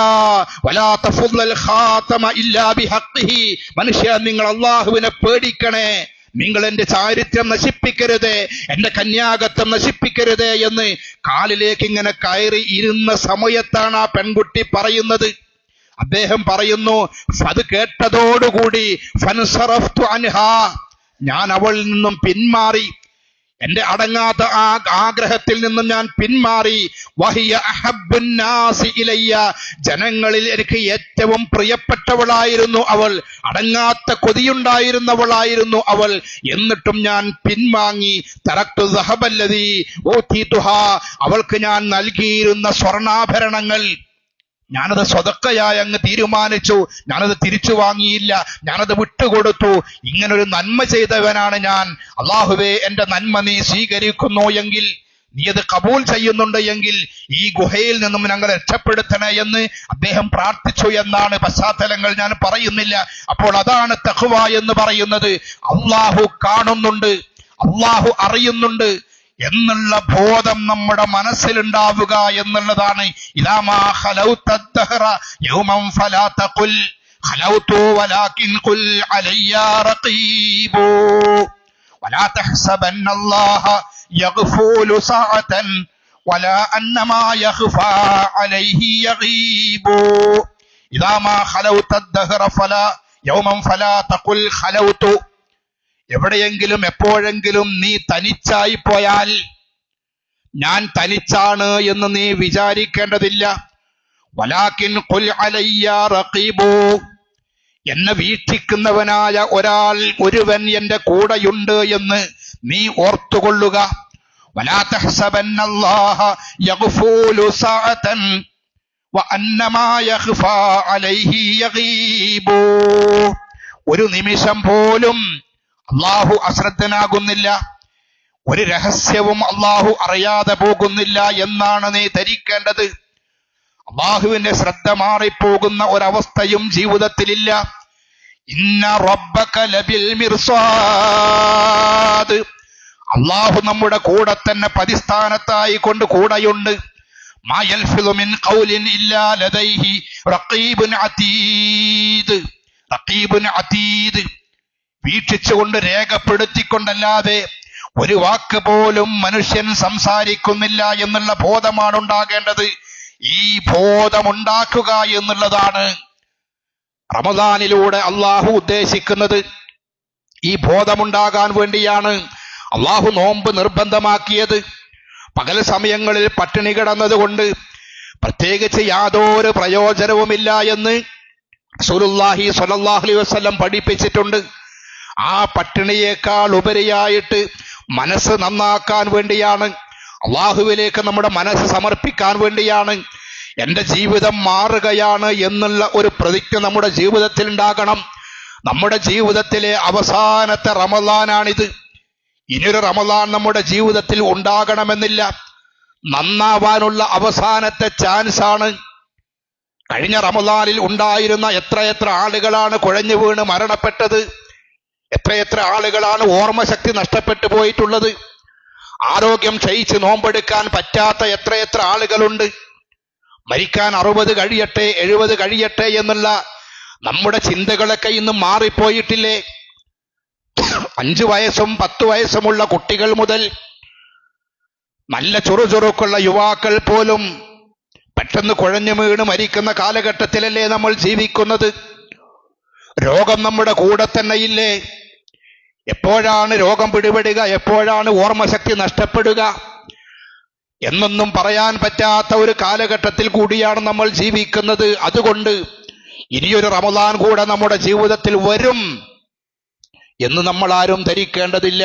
വലാ തഫുദ്ദൽ ഖാതമ ഇല്ലാ ബിഹഖ്ഖിഹി, മനുഷ്യ നിങ്ങൾ അല്ലാഹുവിനെ പേടിക്കണേ, നിങ്ങൾ എന്റെ ചാരിത്രം നശിപ്പിക്കരുത്, എന്റെ കന്യാകത്വം നശിപ്പിക്കരുത് എന്ന് കാലിലേക്ക് ഇങ്ങനെ കയറി ഇരുന്ന സമയത്താണ് ആ പെൺകുട്ടി പറയുന്നത്. അദ്ദേഹം പറയുന്നു, അത് കേട്ടതോടുകൂടി ഫൻസറഫ്തു അൻഹാ, ഞാൻ അവളിൽ നിന്നും പിന്മാറി, എന്റെ അടങ്ങാത്ത ആ ആഗ്രഹത്തിൽ നിന്നും ഞാൻ പിന്മാറി. വഹിയ അഹബ്ബുൻ നാസി ഇലയ്യ, ജനങ്ങളിൽ എനിക്ക് ഏറ്റവും പ്രിയപ്പെട്ടവളായിരുന്നു അവൾ, അടങ്ങാത്ത കൊതിയുണ്ടായിരുന്നവളായിരുന്നു അവൾ. എന്നിട്ടും ഞാൻ പിൻവാങ്ങി. തറക്തു ദഹബല്ലദീ ഊതീതുഹാ, അവൾക്ക് ഞാൻ നൽകിയിരുന്ന സ്വർണ്ണാഭരണങ്ങൾ ഞാനത് സ്വതക്കയായി അങ്ങ് തീരുമാനിച്ചു, ഞാനത് തിരിച്ചു വാങ്ങിയില്ല, ഞാനത് വിട്ടുകൊടുത്തു. ഇങ്ങനൊരു നന്മ ചെയ്തവനാണ് ഞാൻ. അല്ലാഹുവേ, എന്റെ നന്മ നീ സ്വീകരിക്കുന്നു എങ്കിൽ, നീ അത് കബൂൽ ചെയ്യുന്നുണ്ട് എങ്കിൽ ഈ ഗുഹയിൽ നിന്നും ഞങ്ങൾ രക്ഷപ്പെടുത്തണേ എന്ന് അദ്ദേഹം പ്രാർത്ഥിച്ചു എന്നാണ് പശ്ചാത്തലങ്ങൾ, ഞാൻ പറയുന്നില്ല. അപ്പോൾ അതാണ് തഖ്വ എന്ന് പറയുന്നത്. അല്ലാഹു കാണുന്നുണ്ട്, അല്ലാഹു അറിയുന്നുണ്ട് എന്നുള്ള ബോധം നമ്മുടെ മനസ്സിലുണ്ടാവുക എന്നുള്ളതാണ്. ഇദാ മാ ഖലൗത ദഹറ യൗമൻ ഫലാ തഖുൽ ഖലൗതു വലാകിൻ ഖുൽ അലയ്യ റഖീബു വലാ തഹ്സബന്ന അല്ലാഹ യഗ്ഫൂലു സഅതൻ വലാ അന്നമാ യഖ്ഫാ അലൈഹി യഗീബു. ഇദാ മാ ഖലൗത ദഹറ ഫലാ യൗമൻ ഫലാ തഖുൽ ഖലൗതു, എവിടെയെങ്കിലും എപ്പോഴെങ്കിലും നീ തനിച്ചായി പോയാൽ ഞാൻ തനിച്ചാണ് എന്ന് നീ വിചാരിക്കേണ്ടതില്ല. വലാകിൻ ഖുൽ അലയ്യ റഖീബു, എന്നെ വീക്ഷിക്കുന്നവനായ ഒരുവൻ എന്റെ കൂടെയുണ്ട് എന്ന് നീ ഓർത്തുകൊള്ളുക. വലാ തഹ്സബന്ന അല്ലാഹ യഗ്ഫൂലു സഅതൻ വഅന്നമാ യഖ്ഫാ അലൈഹി യഗീബു, ഒരു നിമിഷം പോലും അല്ലാഹു അശ്രദ്ധനാകുന്നില്ല, ഒരു രഹസ്യവും അല്ലാഹു അറിയാതെ പോകുന്നില്ല എന്നാണ് നീ ധരിക്കേണ്ടത്. അല്ലാഹുവിന്റെ ശ്രദ്ധ മാറിപ്പോകുന്ന ഒരവസ്ഥയും ജീവിതത്തിലില്ല. ഇന്ന റബ്ബക ലബിൽ മിർസാദ്, അല്ലാഹു നമ്മുടെ കൂടെ തന്നെ പതിസ്ഥാനത്തായി കൊണ്ട് കൂടെയുണ്ട്. മാ യൽഫിളു മിൻ ഖൗലിൻ ഇല്ലാ ലദൈഹി റഖീബുൻ അതീദ്, റഖീബുൻ അതീദ്, വീക്ഷിച്ചുകൊണ്ട് രേഖപ്പെടുത്തിക്കൊണ്ടല്ലാതെ ഒരു വാക്ക് പോലും മനുഷ്യൻ സംസാരിക്കുന്നില്ല എന്നുള്ള ബോധമാണ് ഉണ്ടാകേണ്ടത്. ഈ ബോധമുണ്ടാക്കുക എന്നുള്ളതാണ് റമദാനിലൂടെ അള്ളാഹു ഉദ്ദേശിക്കുന്നത്. ഈ ബോധമുണ്ടാകാൻ വേണ്ടിയാണ് അള്ളാഹു നോമ്പ് നിർബന്ധമാക്കിയത്. പകൽ സമയങ്ങളിൽ പട്ടിണി കിടന്നതുകൊണ്ട് പ്രത്യേകിച്ച് യാതൊരു പ്രയോജനവുമില്ല എന്ന് റസൂലുള്ളാഹി സ്വല്ലല്ലാഹു അലൈഹി വസല്ലം പഠിപ്പിച്ചിട്ടുണ്ട്. ആ പട്ടിണിയേക്കാൾ ഉപരിയായിട്ട് മനസ്സ് നന്നാക്കാൻ വേണ്ടിയാണ്, അള്ളാഹുവിലേക്ക് നമ്മുടെ മനസ്സ് സമർപ്പിക്കാൻ വേണ്ടിയാണ്, എന്റെ ജീവിതം മാറുകയാണ് എന്നുള്ള ഒരു പ്രതിജ്ഞ നമ്മുടെ ജീവിതത്തിൽ ഉണ്ടാകണം. നമ്മുടെ ജീവിതത്തിലെ അവസാനത്തെ റമദാനാണിത്. ഇനിയൊരു റമദാൻ നമ്മുടെ ജീവിതത്തിൽ ഉണ്ടാകണമെന്നില്ല. നന്നാവാനുള്ള അവസാനത്തെ ചാൻസാണ്. കഴിഞ്ഞ റമദാനിൽ ഉണ്ടായിരുന്ന എത്രയെത്ര ആളുകളാണ് കുഴഞ്ഞു വീണ് മരണപ്പെട്ടത്, എത്രയെത്ര ആളുകളാണ് ഓർമ്മശക്തി നഷ്ടപ്പെട്ടു പോയിട്ടുള്ളത്, ആരോഗ്യം ക്ഷയിച്ച് നോമ്പെടുക്കാൻ പറ്റാത്ത എത്രയെത്ര ആളുകളുണ്ട്. മരിക്കാൻ 60 കഴിയട്ടെ 70 കഴിയട്ടെ എന്നുള്ള നമ്മുടെ ചിന്തകളൊക്കെ ഇന്നും മാറിപ്പോയിട്ടില്ലേ? 5 വയസ്സും 10 വയസ്സുമുള്ള കുട്ടികൾ മുതൽ നല്ല ചുറുചുറുക്കുള്ള യുവാക്കൾ പോലും പെട്ടെന്ന് കുഴഞ്ഞു വീണ് മരിക്കുന്ന കാലഘട്ടത്തിലല്ലേ നമ്മൾ ജീവിക്കുന്നത്? രോഗം നമ്മുടെ കൂടെ തന്നെ ഇല്ലേ? എപ്പോഴാണ് രോഗം പിടിപെടുക, എപ്പോഴാണ് ഓർമ്മശക്തി നഷ്ടപ്പെടുക എന്നൊന്നും പറയാൻ പറ്റാത്ത ഒരു കാലഘട്ടത്തിൽ കൂടിയാണ് നമ്മൾ ജീവിക്കുന്നത്. അതുകൊണ്ട് ഇനിയൊരു റമദാൻ കൂടെ നമ്മുടെ ജീവിതത്തിൽ വരും എന്ന് നമ്മൾ ആരും ധരിക്കേണ്ടതില്ല.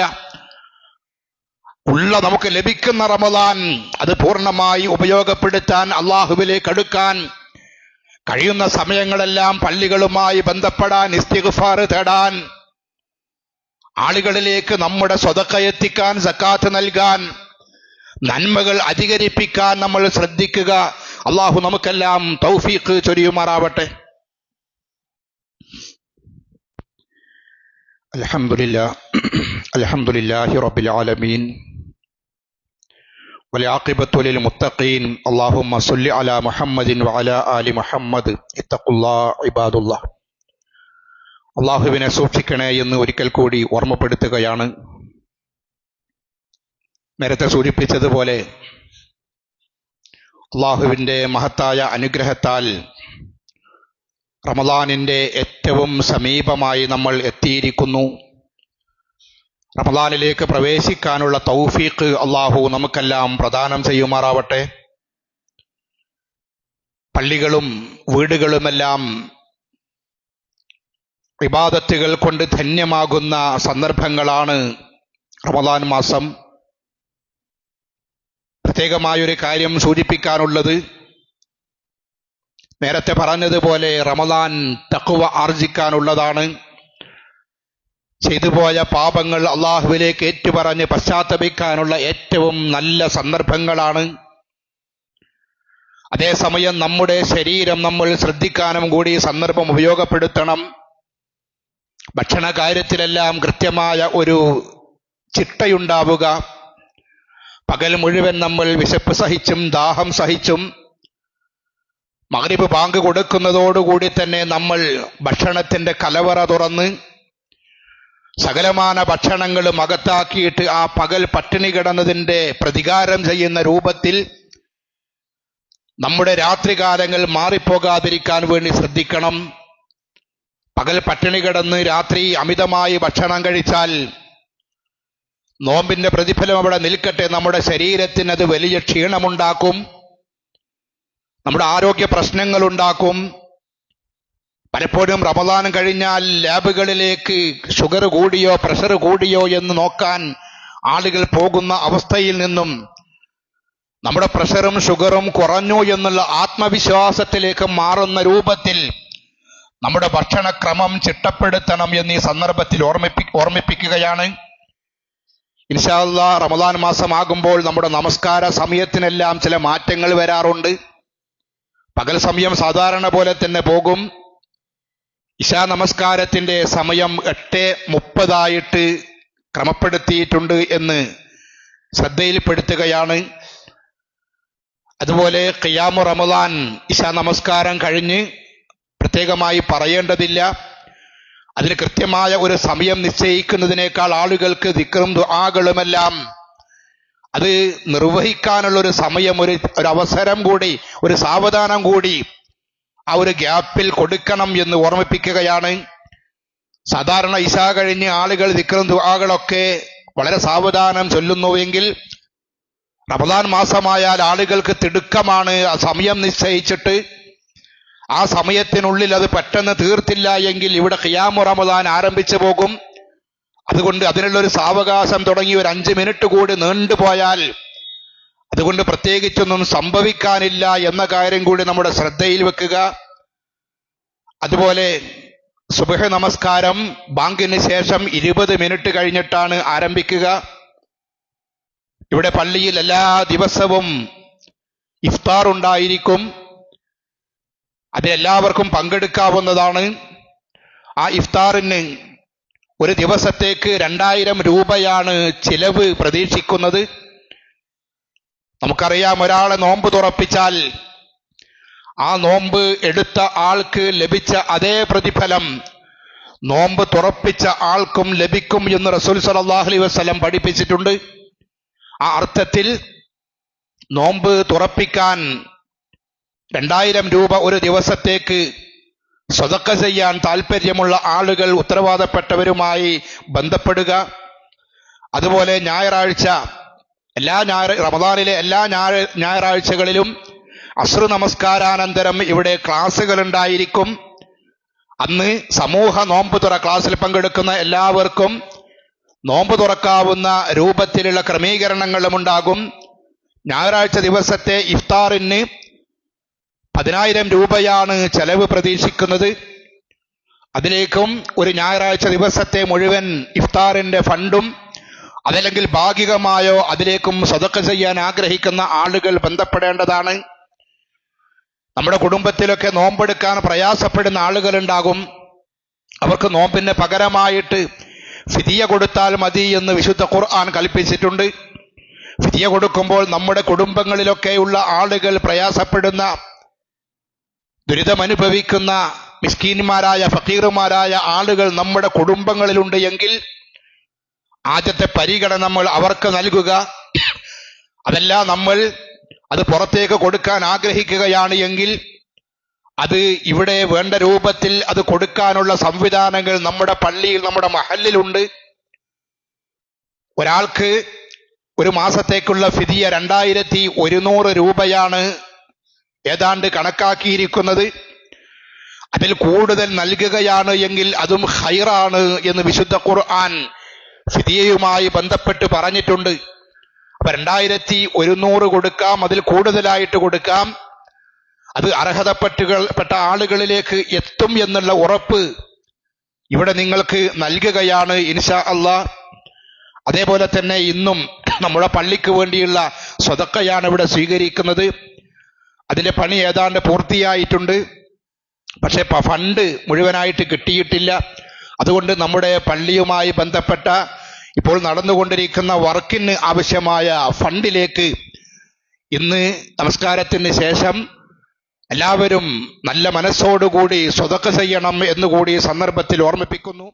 നമുക്ക് ലഭിക്കുന്ന റമദാൻ അത് പൂർണ്ണമായി ഉപയോഗപ്പെടുത്താൻ, അള്ളാഹുവിലേക്ക് അടുക്കാൻ കഴിയുന്ന സമയങ്ങളെല്ലാം പള്ളികളുമായി ബന്ധപ്പെടാൻ, ഇസ്തിഗ്ഫാർ തേടാൻ, ആളുകളിലേക്ക് നമ്മുടെ സ്വതക്ക എത്തിക്കാൻ, സക്കാത്ത് നൽകാൻ, നന്മകൾ അധികരിപ്പിക്കാൻ നമ്മൾ ശ്രദ്ധിക്കുക. അള്ളാഹു നമുക്കെല്ലാം തൗഫീഖ് ചൊരിയുമാറാവട്ടെ. അൽഹംദുലില്ലാഹി റബ്ബിൽ ആലമീൻ വൽആഖിബത്തു ലിൽ മുത്തഖീൻ. അല്ലാഹുമ്മ സ്വല്ലി അലാ മുഹമ്മദിൻ വഅലാ ആലി മുഹമ്മദ്. ഇത്തഖുല്ലാഹ ഇബാദുല്ലാഹ്. അള്ളാഹുവിനെ സൂക്ഷിക്കണേ എന്ന് ഒരിക്കൽ കൂടി ഓർമ്മപ്പെടുത്തുകയാണ്. നേരത്തെ സൂചിപ്പിച്ചതുപോലെ അള്ളാഹുവിൻ്റെ മഹത്തായ അനുഗ്രഹത്താൽ റമദാനിൻ്റെ ഏറ്റവും സമീപമായി നമ്മൾ എത്തിയിരിക്കുന്നു. റമദാനിലേക്ക് പ്രവേശിക്കാനുള്ള തൗഫീഖ് അള്ളാഹു നമുക്കെല്ലാം പ്രദാനം ചെയ്യുമാറാവട്ടെ. പള്ളികളും വീടുകളുമെല്ലാം ഇബാദത്തുകൾ കൊണ്ട് ധന്യമാകുന്ന സന്ദർഭങ്ങളാണ് റമദാൻ മാസം. പ്രത്യേകമായൊരു കാര്യം സൂചിപ്പിക്കാനുള്ളത്, നേരത്തെ പറഞ്ഞതുപോലെ റമദാൻ തഖ്വ ആർജിക്കാനുള്ളതാണ്. ചെയ്തുപോയ പാപങ്ങൾ അള്ളാഹുവിലേക്ക് ഏറ്റുപറഞ്ഞ് പശ്ചാത്തപിക്കാനുള്ള ഏറ്റവും നല്ല സന്ദർഭങ്ങളാണ്. അതേസമയം നമ്മുടെ ശരീരം നമ്മൾ ശ്രദ്ധിക്കാനും കൂടി സന്ദർഭം ഉപയോഗപ്പെടുത്തണം. ഭക്ഷണ കാര്യത്തിലെല്ലാം കൃത്യമായ ഒരു ചിട്ടയുണ്ടാവുക. പകൽ മുഴുവൻ നമ്മൾ വിശപ്പ് സഹിച്ചും ദാഹം സഹിച്ചും മഗ്രിബ് ബാങ്ക് കൊടുക്കുന്നതോടുകൂടി തന്നെ നമ്മൾ ഭക്ഷണത്തിന്റെ കലവറ തുറന്ന് സകലമാന ഭക്ഷണങ്ങളും അകത്താക്കിയിട്ട് ആ പകൽ പട്ടിണി കിടന്നതിൻ്റെ പ്രതികാരം ചെയ്യുന്ന രൂപത്തിൽ നമ്മുടെ രാത്രികാലങ്ങൾ മാറിപ്പോകാതിരിക്കാൻ വേണ്ടി ശ്രദ്ധിക്കണം. പകൽ പട്ടിണി കിടന്ന് രാത്രി അമിതമായി ഭക്ഷണം കഴിച്ചാൽ നോമ്പിന്റെ പ്രതിഫലം അവിടെ നിൽക്കട്ടെ, നമ്മുടെ ശരീരത്തിന് അത് വലിയ ക്ഷീണമുണ്ടാക്കും, നമ്മുടെ ആരോഗ്യ പ്രശ്നങ്ങളുണ്ടാക്കും. പലപ്പോഴും റമദാൻ കഴിഞ്ഞാൽ ലാബുകളിലേക്ക് ഷുഗർ കൂടിയോ പ്രഷർ കൂടിയോ എന്ന് നോക്കാൻ ആളുകൾ പോകുന്ന അവസ്ഥയിൽ നിന്നും നമ്മുടെ പ്രഷറും ഷുഗറും കുറഞ്ഞു എന്നുള്ള ആത്മവിശ്വാസത്തിലേക്ക് മാറുന്ന രൂപത്തിൽ നമ്മുടെ ഭക്ഷണക്രമം ചിട്ടപ്പെടുത്തണം എന്ന് ഈ സന്ദർഭത്തിൽ ഓർമ്മിപ്പിക്കുകയാണ്. ഇൻഷാ അല്ലാഹ് റമദാൻ മാസമാകുമ്പോൾ നമ്മുടെ നമസ്കാര സമയത്തിനെല്ലാം ചില മാറ്റങ്ങൾ വരാറുണ്ട്. പകൽ സമയം സാധാരണ പോലെ തന്നെ പോകും. ഇശാ നമസ്കാരത്തിന്റെ സമയം 8:30 ക്രമപ്പെടുത്തിയിട്ടുണ്ട് എന്ന് ശ്രദ്ധയിൽപ്പെടുത്തുകയാണ്. അതുപോലെ ഖിയാമു റമദാൻ ഇശാ നമസ്കാരം കഴിഞ്ഞ് പ്രത്യേകമായി പറയേണ്ടതില്ല. അതിന് കൃത്യമായ ഒരു സമയം നിശ്ചയിക്കുന്നതിനേക്കാൾ ആളുകൾക്ക് ദിക്റും ദുആകളുമെല്ലാം അത് നിർവഹിക്കാനുള്ള ഒരു സമയം, ഒരു അവസരം കൂടി, ഒരു സാവധാനം കൂടി ആ ഒരു ഗ്യാപ്പിൽ കൊടുക്കണം എന്ന് ഓർമ്മിപ്പിക്കുകയാണ്. സാധാരണ ഇശാ കഴിഞ്ഞ് ആളുകൾ ദിക്റും ദുആകളൊക്കെ വളരെ സാവധാനം ചൊല്ലുന്നുവെങ്കിൽ റമദാൻ മാസമായാൽ ആളുകൾക്ക് തിടുക്കമാണ്. ആ സമയം നിശ്ചയിച്ചിട്ട് ആ സമയത്തിനുള്ളിൽ അത് പെട്ടെന്ന് തീർത്തില്ല എങ്കിൽ ഇവിടെ ഖിയാമു റമദാൻ ആരംഭിച്ചു പോകും. അതുകൊണ്ട് അതിനുള്ളൊരു സാവകാശം തുടങ്ങി ഒരു 5 മിനിറ്റ് കൂടി നീണ്ടുപോയാൽ അതുകൊണ്ട് പ്രത്യേകിച്ചൊന്നും സംഭവിക്കാനില്ല എന്ന കാര്യം കൂടി നമ്മുടെ ശ്രദ്ധയിൽ വെക്കുക. അതുപോലെ സുബ്ഹ് നമസ്കാരം ബാങ്കിന് ശേഷം 20 മിനിറ്റ് കഴിഞ്ഞിട്ടാണ് ആരംഭിക്കുക. ഇവിടെ പള്ളിയിൽ എല്ലാ ദിവസവും ഇഫ്താർ ഉണ്ടായിരിക്കും. അതിലെല്ലാവർക്കും പങ്കെടുക്കാവുന്നതാണ്. ആ ഇഫ്താറിന് ഒരു ദിവസത്തേക്ക് 2000 രൂപയാണ് ചിലവ് പ്രതീക്ഷിക്കുന്നത്. നമുക്കറിയാം, ഒരാളെ നോമ്പ് തുറപ്പിച്ചാൽ ആ നോമ്പ് എടുത്ത ആൾക്ക് ലഭിച്ച അതേ പ്രതിഫലം നോമ്പ് തുറപ്പിച്ച ആൾക്കും ലഭിക്കും എന്ന് റസൂൽ സല്ലല്ലാഹു അലൈഹി വസല്ലം പഠിപ്പിച്ചിട്ടുണ്ട്. ആ അർത്ഥത്തിൽ നോമ്പ് തുറപ്പിക്കാൻ 2000 രൂപ ഒരു ദിവസത്തേക്ക് സ്വതക്ക ചെയ്യാൻ താല്പര്യമുള്ള ആളുകൾ ഉത്തരവാദപ്പെട്ടവരുമായി ബന്ധപ്പെടുക. അതുപോലെ ഞായറാഴ്ച റമദാനിലെ എല്ലാ ഞായറാഴ്ചകളിലും അസ്ർ നമസ്കാരാനന്തരം ഇവിടെ ക്ലാസുകൾ ഉണ്ടായിരിക്കും. അന്ന് സമൂഹ നോമ്പ് തുറ ക്ലാസ്സിൽ പങ്കെടുക്കുന്ന എല്ലാവർക്കും നോമ്പ് തുറക്കാവുന്ന രൂപത്തിലുള്ള ക്രമീകരണങ്ങളും ഉണ്ടാകും. ഞായറാഴ്ച ദിവസത്തെ ഇഫ്താറിന് 10,000 രൂപയാണ് ചെലവ് പ്രതീക്ഷിക്കുന്നത്. അതിലേക്കും ഒരു ഞായറാഴ്ച ദിവസത്തെ മുഴുവൻ ഇഫ്താറിന്റെ ഫണ്ടും അതല്ലെങ്കിൽ ഭാഗികമായോ അതിലേക്കും സദഖ ചെയ്യാൻ ആഗ്രഹിക്കുന്ന ആളുകൾ ബന്ധപ്പെടേണ്ടതാണ്. നമ്മുടെ കുടുംബത്തിലൊക്കെ നോമ്പെടുക്കാൻ പ്രയാസപ്പെടുന്ന ആളുകളുണ്ടാകും. അവർക്ക് നോമ്പിന് പകരമായിട്ട് ഫിദിയ കൊടുത്താൽ മതി എന്ന് വിശുദ്ധ ഖുർആൻ കൽപ്പിച്ചിട്ടുണ്ട്. ഫിദിയ കൊടുക്കുമ്പോൾ നമ്മുടെ കുടുംബങ്ങളിലൊക്കെയുള്ള ആളുകൾ പ്രയാസപ്പെടുന്ന, ദുരിതമനുഭവിക്കുന്ന മിസ്കീന്മാരായ ഫക്കീറുമാരായ ആളുകൾ നമ്മുടെ കുടുംബങ്ങളിലുണ്ട് എങ്കിൽ ആദ്യത്തെ പരിഗണന നമ്മൾ അവർക്ക് നൽകുക. അതല്ല നമ്മൾ അത് പുറത്തേക്ക് കൊടുക്കാൻ ആഗ്രഹിക്കുകയാണ് എങ്കിൽ അത് ഇവിടെ വേണ്ട രൂപത്തിൽ അത് കൊടുക്കാനുള്ള സംവിധാനങ്ങൾ നമ്മുടെ പള്ളിയിൽ, നമ്മുടെ മഹല്ലിലുണ്ട്. ഒരാൾക്ക് ഒരു മാസത്തേക്കുള്ള ഫിദിയ 2,100 രൂപയാണ് ഏതാണ്ട് കണക്കാക്കിയിരിക്കുന്നത്. അതിൽ കൂടുതൽ നൽകുകയാണ് എങ്കിൽ അതും ഖൈറാണ് എന്ന് വിശുദ്ധ ഖുർആൻ ഫിദിയയുമായി ബന്ധപ്പെട്ട് പറഞ്ഞിട്ടുണ്ട്. അപ്പൊ 2,100 കൊടുക്കാം, അതിൽ കൂടുതലായിട്ട് കൊടുക്കാം. അത് അർഹതപ്പെട്ട ആളുകളിലേക്ക് എത്തും എന്നുള്ള ഉറപ്പ് ഇവിടെ നിങ്ങൾക്ക് നൽകുകയാണ് ഇൻഷാ അല്ലാഹ്. അതേപോലെ തന്നെ ഇന്നും നമ്മുടെ പള്ളിക്ക് വേണ്ടിയുള്ള സ്വതക്കയാണ് ഇവിടെ സ്വീകരിക്കുന്നത്. അതിന്റെ പണി ഏതാണ്ട് പൂർത്തിയായിട്ടുണ്ട്. പക്ഷെ ഫണ്ട് മുഴുവനായിട്ട് കിട്ടിയിട്ടില്ല. അതുകൊണ്ട് നമ്മുടെ പള്ളിയുമായി ബന്ധപ്പെട്ട ഇപ്പോൾ നടന്നുകൊണ്ടിരിക്കുന്ന വർക്കിന് ആവശ്യമായ ഫണ്ടിലേക്ക് ഇന്ന് നമസ്കാരത്തിന് ശേഷം എല്ലാവരും നല്ല മനസ്സോടുകൂടി സ്വതക്ക ചെയ്യണം എന്നുകൂടി സന്ദർഭത്തിൽ ഓർമ്മിപ്പിക്കുന്നു.